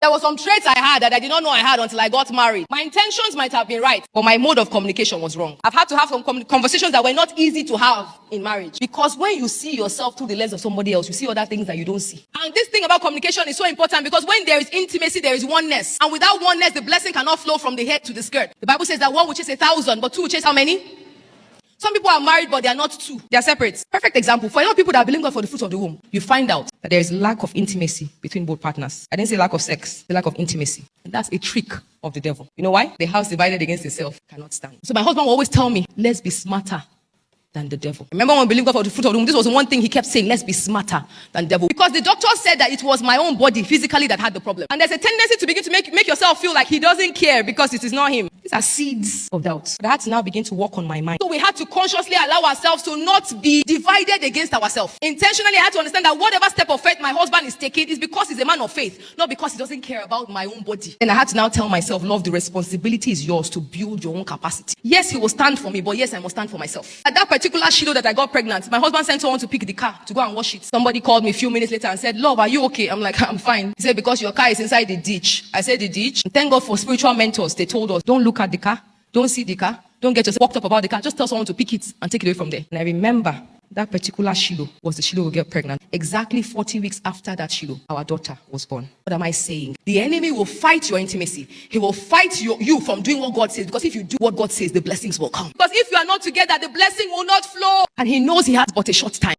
There were some traits I had that I did not know I had until I got married. My intentions might have been right, but my mode of communication was wrong. I've had to have some conversations that were not easy to have in marriage. Because when you see yourself through the lens of somebody else, you see other things that you don't see. And this thing about communication is so important because when there is intimacy, there is oneness. And without oneness, the blessing cannot flow from the head to the skirt. The Bible says that one will chase 1,000, but two will chase how many? Some people are married, but they are not two. They are separate. Perfect example. For a lot of people that believe God for the fruit of the womb, you find out that there is lack of intimacy between both partners. I didn't say lack of sex, the lack of intimacy. And that's a trick of the devil. You know why? The house divided against itself cannot stand. So my husband will always tell me, let's be smarter than the devil. Remember when we believed God for the fruit of the womb, this was one thing he kept saying, let's be smarter than the devil. Because the doctor said that it was my own body physically that had the problem. And there's a tendency to begin to make yourself feel like he doesn't care because it is not him. These are seeds of doubt. But I had to now begin to work on my mind. So we had to consciously allow ourselves to not be divided against ourselves. Intentionally, I had to understand that whatever step of faith my husband is taking is because he's a man of faith, not because he doesn't care about my own body. And I had to now tell myself, love, the responsibility is yours to build your own capacity. Yes, he will stand for me, but yes, I must stand for myself. At that particular Shiloh that I got pregnant, my husband sent someone to pick the car to go and wash it. Somebody called me a few minutes later and said, love, are you okay? I'm like, I'm fine. He said, because your car is inside the ditch. I said, the ditch? And thank God for spiritual mentors. They told us, don't look at the car. Don't see the car. Don't get yourself worked up about the car. Just tell someone to pick it and take it away from there. And I remember that particular Shiloh was the Shiloh we get pregnant. Exactly 40 weeks after that Shiloh, our daughter was born. What am I saying? The enemy will fight your intimacy. He will fight you from doing what God says. Because if you do what God says, the blessings will come. Because if you are not together, the blessing will not flow. And he knows he has but a short time.